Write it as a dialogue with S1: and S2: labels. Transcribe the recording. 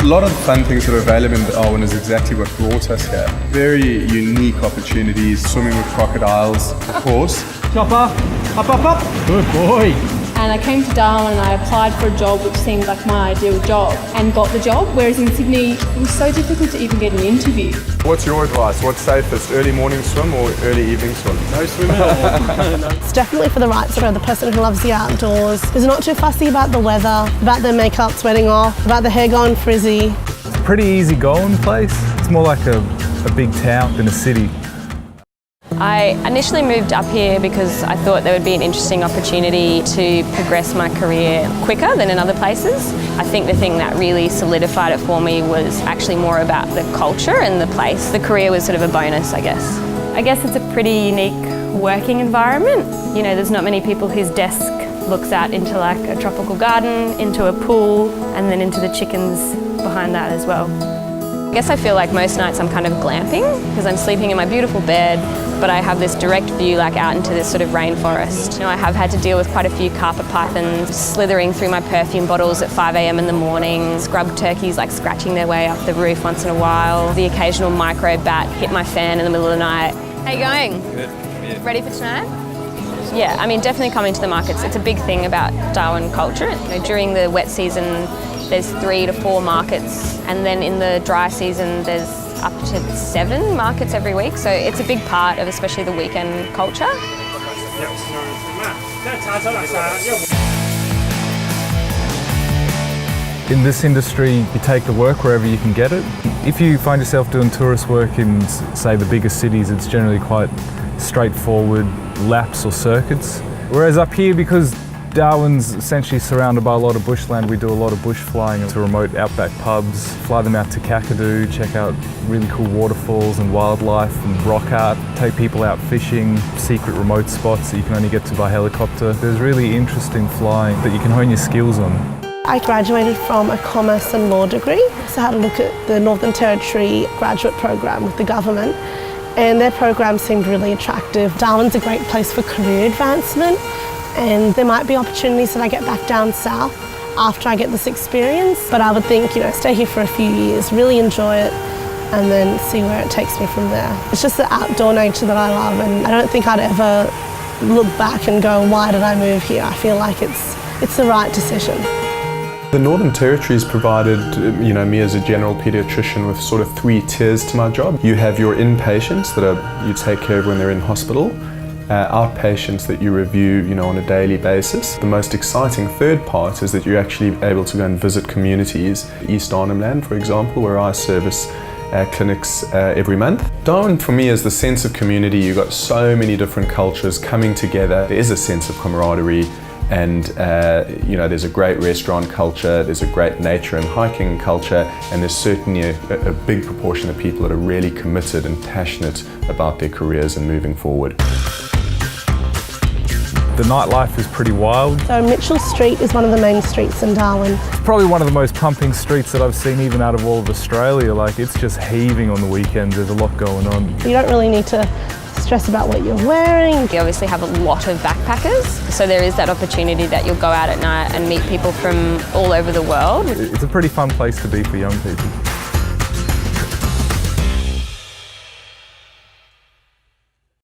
S1: A lot of the fun things that are available in Darwin is exactly what brought us here. Very unique opportunities, swimming with crocodiles, of course.
S2: Chopper, up. Good boy.
S3: And I came to Darwin and I applied for a job which seemed like my ideal job and got the job, whereas in Sydney it was so difficult to even get an interview.
S1: What's your advice? What's safest, early morning swim or early evening swim?
S2: No swimming at all.
S4: It's definitely for the right sort of the person who loves the outdoors. Who's not too fussy about the weather, about their makeup sweating off, about the hair going frizzy.
S5: It's a pretty easy going place. It's more like a big town than a city.
S6: I initially moved up here because I thought there would be an interesting opportunity to progress my career quicker than in other places. I think the thing that really solidified it for me was actually more about the culture and the place. The career was sort of a bonus, I guess. I guess it's a pretty unique working environment. You know, there's not many people whose desk looks out into like a tropical garden, into a pool, and then into the chickens behind that as well. I guess I feel like most nights I'm kind of glamping because I'm sleeping in my beautiful bed, but I have this direct view like out into this sort of rainforest. You know, I have had to deal with quite a few carpet pythons slithering through my perfume bottles at 5 a.m. in the morning, scrub turkeys like scratching their way up the roof once in a while, the occasional micro bat hit my fan in the middle of the night. How you going?
S1: Good. Yeah.
S6: Ready for tonight? Yeah, I mean, definitely coming to the markets. It's a big thing about Darwin culture. You know, during the wet season, there's 3 to 4 markets, and then in the dry season, there's up to 7 markets every week. So it's a big part of especially the weekend culture.
S5: In this industry, you take the work wherever you can get it. If you find yourself doing tourist work in, say, the bigger cities, it's generally quite straightforward laps or circuits. Whereas up here, because Darwin's essentially surrounded by a lot of bushland, we do a lot of bush flying to remote outback pubs, fly them out to Kakadu, check out really cool waterfalls and wildlife and rock art, take people out fishing, secret remote spots that you can only get to by helicopter. There's really interesting flying that you can hone your skills on.
S4: I graduated from a commerce and law degree, so I had a look at the Northern Territory graduate program with the government, and their program seemed really attractive. Darwin's a great place for career advancement, and there might be opportunities that I get back down south after I get this experience, but I would think, you know, stay here for a few years, really enjoy it, and then see where it takes me from there. It's just the outdoor nature that I love, and I don't think I'd ever look back and go, why did I move here? I feel like it's the right decision.
S1: The Northern Territory has provided, me as a general paediatrician with sort of 3 tiers to my job. You have your inpatients that you take care of when they're in hospital, outpatients that you review, on a daily basis. The most exciting third part is that you're actually able to go and visit communities. East Arnhem Land, for example, where I service clinics every month. Darwin for me is the sense of community. You've got so many different cultures coming together. There is a sense of camaraderie. And there's a great restaurant culture, there's a great nature and hiking culture, and there's certainly a big proportion of people that are really committed and passionate about their careers and moving forward.
S5: The nightlife is pretty wild.
S4: So Mitchell Street is one of the main streets in Darwin.
S5: It's probably one of the most pumping streets that I've seen even out of all of Australia. Like, it's just heaving on the weekends, there's a lot going on.
S4: You don't really need to stress about what you're wearing.
S6: You obviously have a lot of backpackers, so there is that opportunity that you'll go out at night and meet people from all over the world.
S5: It's a pretty fun place to be for young people.